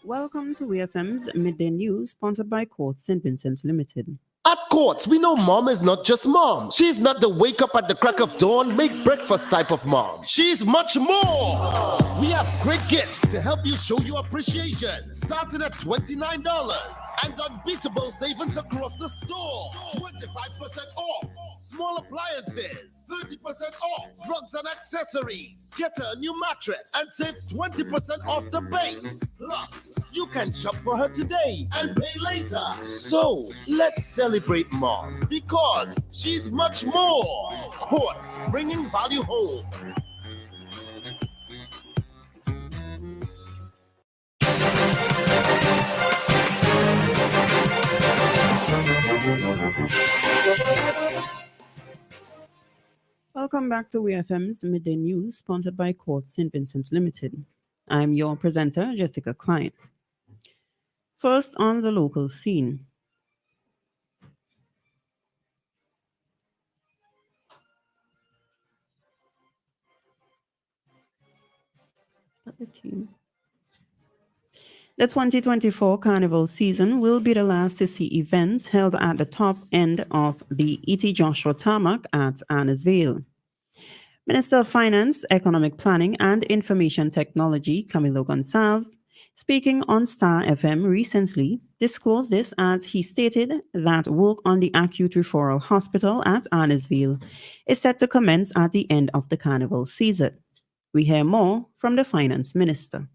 Welcome to WEFM's Midday News, sponsored by Court St. Vincent's Limited. At Courts, we know mom is not just mom. She's not the wake up at the crack of dawn, make breakfast type of mom. She's much more. We have great gifts to help you show your appreciation. Starting at $29 and unbeatable savings across the store. 25% off. Small appliances, 30% off. Rugs and accessories. Get her a new mattress and save 20% off the base. Plus, you can shop for her today and pay later. So, let's celebrate mom because she's much more. Courts, bringing value home. Welcome back to WEFM's Midday News, sponsored by Court St. Vincent's Limited. I'm your presenter, Jessica Klein. First on the local scene. The 2024 Carnival season will be the last to see events held at the top end of the E.T. Joshua Tarmac at Annesville. Minister of Finance, Economic Planning and Information Technology, Camilo Gonçalves, speaking on Star FM recently, disclosed this as he stated that work on the acute referral hospital at Annesville is set to commence at the end of the Carnival season. We hear more from the Finance Minister.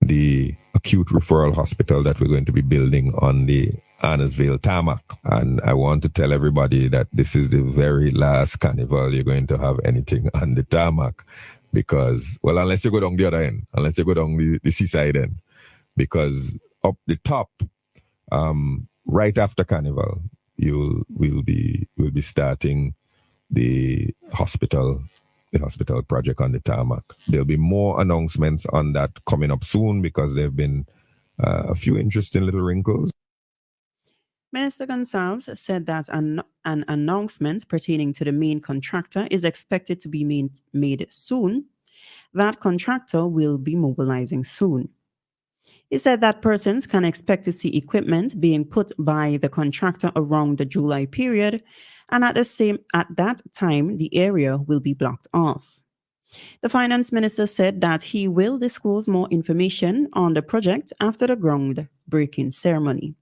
The acute referral hospital that we're going to be building on the Annesville Tarmac. And I want to tell everybody that this is the very last carnival you're going to have anything on the tarmac because, well, unless you go down the other end, unless you go down the seaside end, because up the top, right after carnival, we'll be starting the hospital project on the tarmac. There'll be more announcements on that coming up soon because there have been a few interesting little wrinkles. Minister Gonçalves said that an announcement pertaining to the main contractor is expected to be made soon. That contractor will be mobilizing soon. He said that persons can expect to see equipment being put by the contractor around the July period, and at that time, the area will be blocked off. The finance minister said that he will disclose more information on the project after the groundbreaking ceremony.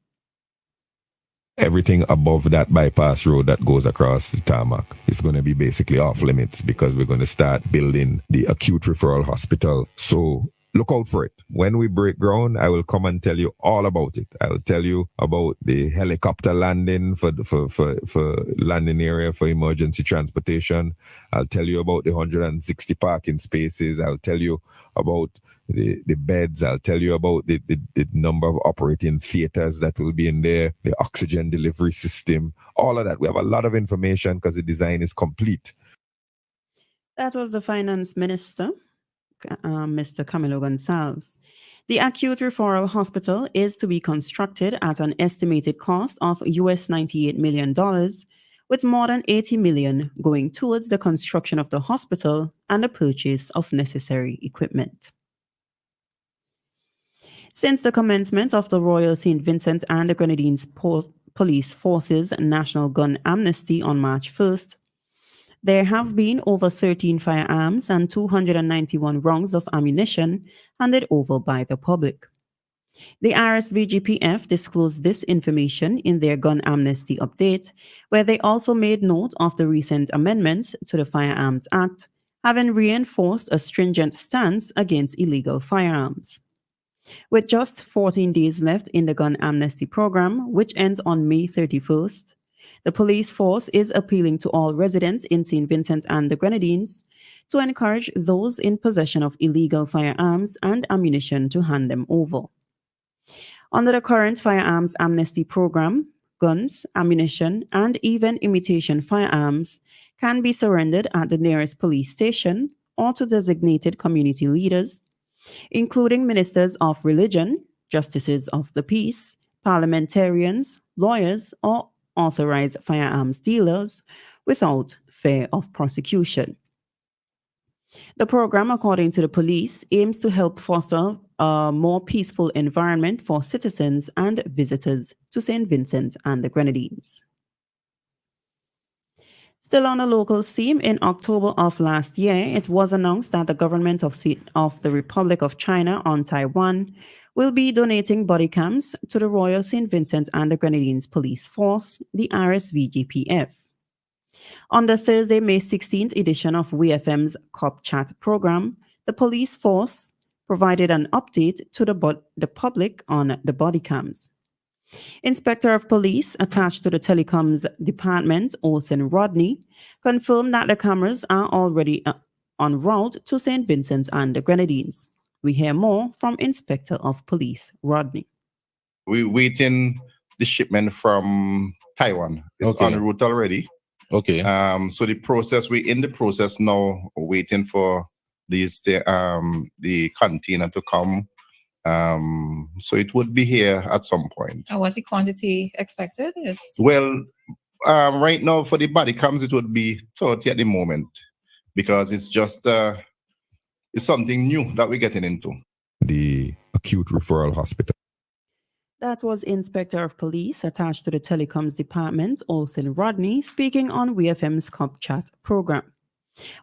Everything above that bypass road that goes across the tarmac is going to be basically off limits because we're going to start building the acute referral hospital. So look out for it. When we break ground, I will come and tell you all about it. I'll tell you about the helicopter landing for landing area for emergency transportation. I'll tell you about the 160 parking spaces. I'll tell you about the beds. I'll tell you about the number of operating theaters that will be in there, the oxygen delivery system, all of that. We have a lot of information because the design is complete. That was the finance minister, Mr. Camilo Gonçalves. The acute referral hospital is to be constructed at an estimated cost of $98 million, with more than $80 million going towards the construction of the hospital and the purchase of necessary equipment. Since the commencement of the Royal St. Vincent and the Grenadines Police Forces National Gun Amnesty on March 1st, there have been over 13 firearms and 291 rounds of ammunition handed over by the public. The RSVGPF disclosed this information in their gun amnesty update, where they also made note of the recent amendments to the Firearms Act, having reinforced a stringent stance against illegal firearms. With just 14 days left in the gun amnesty program, which ends on May 31st, the police force is appealing to all residents in St. Vincent and the Grenadines to encourage those in possession of illegal firearms and ammunition to hand them over. Under the current firearms amnesty program, guns, ammunition, and even imitation firearms can be surrendered at the nearest police station or to designated community leaders, including ministers of religion, justices of the peace, parliamentarians, lawyers, or unauthorized firearms dealers without fear of prosecution. The program, according to the police, aims to help foster a more peaceful environment for citizens and visitors to St. Vincent and the Grenadines. Still on a local scene, in October of last year, it was announced that the government of the Republic of China on Taiwan will be donating body cams to the Royal St. Vincent and the Grenadines Police Force, the RSVGPF. On the Thursday, May 16th edition of WEFM's Cop Chat program, the police force provided an update to the public on the body cams. Inspector of Police attached to the Telecoms Department, Olsen Rodney, confirmed that the cameras are already en route to St. Vincent and the Grenadines. We hear more from Inspector of Police Rodney. We're waiting the shipment from Taiwan. It's Okay. en route already. Okay. So we're in the process now, waiting for the container to come. So it would be here at some point. And what's the quantity expected? Well, right now for the body cams, it would be 30 at the moment because it's just it's something new that we're getting into. The acute referral hospital. That was Inspector of Police attached to the Telecoms Department, Olsen Rodney, speaking on WFM's Cop Chat program.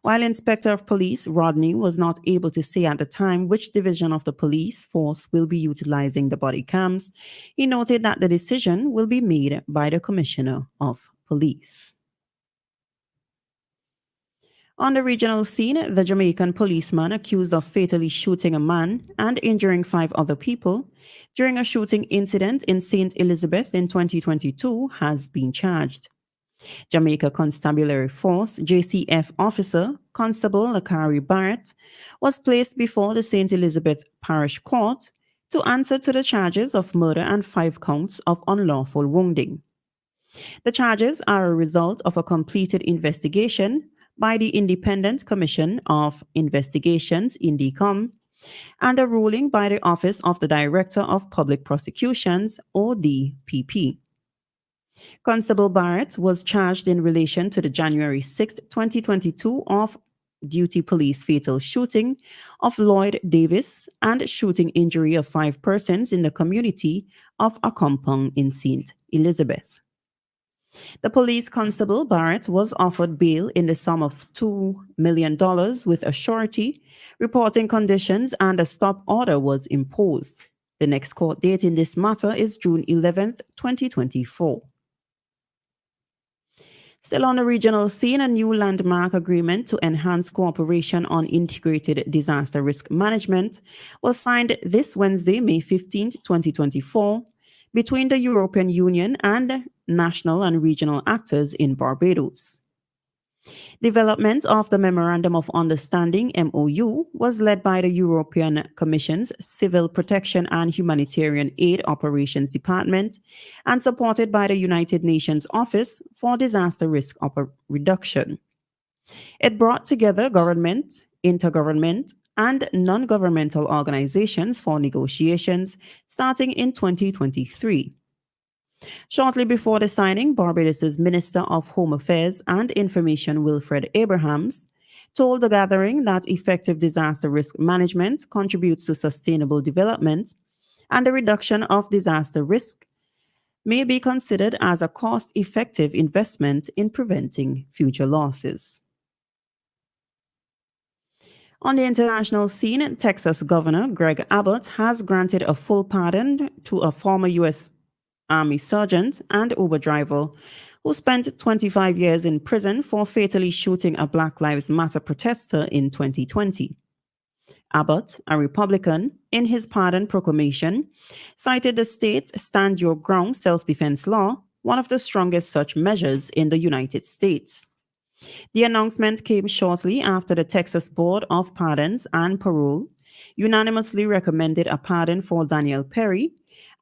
While Inspector of Police Rodney was not able to say at the time which division of the police force will be utilizing the body cams, he noted that the decision will be made by the Commissioner of Police. On the regional scene, the Jamaican policeman accused of fatally shooting a man and injuring 5 other people during a shooting incident in St. Elizabeth in 2022 has been charged. Jamaica Constabulary Force JCF officer Constable Lakari Barrett was placed before the St. Elizabeth Parish Court to answer to the charges of murder and 5 counts of unlawful wounding. The charges are a result of a completed investigation by the Independent Commission of Investigations, INDECOM, and a ruling by the Office of the Director of Public Prosecutions, ODPP. Constable Barrett was charged in relation to the January 6, 2022 off-duty police fatal shooting of Lloyd Davis and shooting injury of 5 persons in the community of a compound in St. Elizabeth. The police constable Barrett was offered bail in the sum of $2 million with a surety, reporting conditions, and a stop order was imposed. The next court date in this matter is June 11, 2024. Still on the regional scene, a new landmark agreement to enhance cooperation on integrated disaster risk management was signed this Wednesday, May 15, 2024, between the European Union and national and regional actors in Barbados. Development of the Memorandum of Understanding (MOU) was led by the European Commission's Civil Protection and Humanitarian Aid Operations Department and supported by the United Nations Office for Disaster Risk Reduction. It brought together government, intergovernment, and non-governmental organizations for negotiations starting in 2023. Shortly before the signing, Barbados's Minister of Home Affairs and Information, Wilfred Abrahams, told the gathering that effective disaster risk management contributes to sustainable development and the reduction of disaster risk may be considered as a cost-effective investment in preventing future losses. On the international scene, Texas Governor Greg Abbott has granted a full pardon to a former U.S. Army sergeant and Uber driver who spent 25 years in prison for fatally shooting a Black Lives Matter protester in 2020. Abbott, a Republican, in his pardon proclamation, cited the state's Stand Your Ground self-defense law, one of the strongest such measures in the United States. The announcement came shortly after the Texas Board of Pardons and Parole unanimously recommended a pardon for Daniel Perry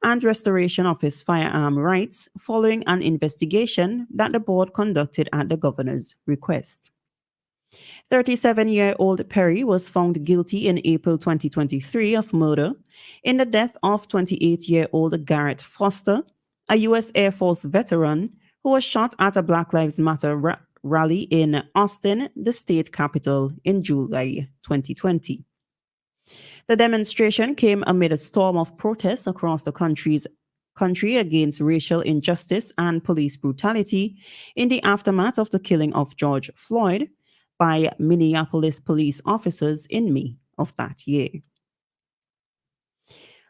and restoration of his firearm rights following an investigation that the board conducted at the governor's request. 37-year-old Perry was found guilty in April 2023 of murder in the death of 28-year-old Garrett Foster, a U.S. Air Force veteran who was shot at a Black Lives Matter rally in Austin, the state capital, in July 2020. The demonstration came amid a storm of protests across the country against racial injustice and police brutality in the aftermath of the killing of George Floyd by Minneapolis police officers in May of that year.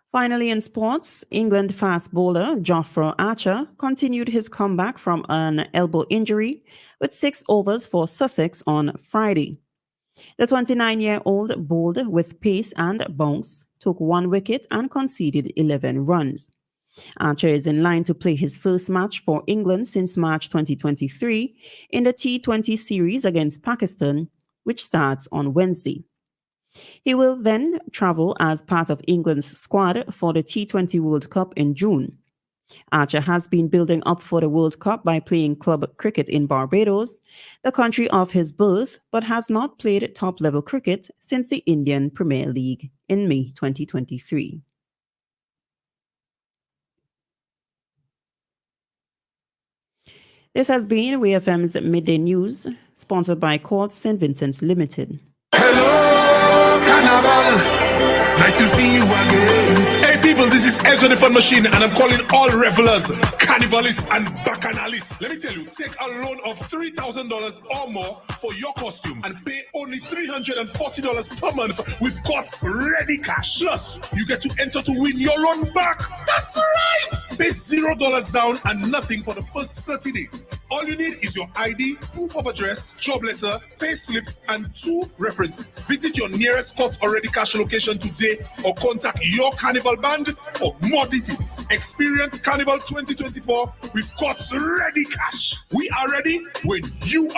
Finally, in sports, England fast bowler Jofra Archer continued his comeback from an elbow injury with 6 overs for Sussex on Friday. The 29-year-old bowled with pace and bounce, took 1 wicket and conceded 11 runs. Archer is in line to play his first match for England since March 2023 in the T20 series against Pakistan, which starts on Wednesday. He will then travel as part of England's squad for the T20 World Cup in June. Archer has been building up for the World Cup by playing club cricket in Barbados, the country of his birth, but has not played top-level cricket since the Indian Premier League in May 2023. This has been WEFM's Midday News, sponsored by Court St. Vincent Limited. Hello, Carnival. Nice to see you again. Hey people, this is Ezra the Fun Machine, and I'm calling all revelers, carnivalists, and bacchanalists. Let me tell you, take a loan of $3,000 or more for your costume and pay only $340 per month with Court's ready cash. Plus, you get to enter to win your loan back. That's right! Pay $0 down and nothing for the first 30 days. All you need is your ID, proof of address, job letter, pay slip, and 2 references. Visit your nearest Court Already Cash location today or contact your Carnival band for more details. Experience Carnival 2024 with Court's Ready Cash. We are ready when you are.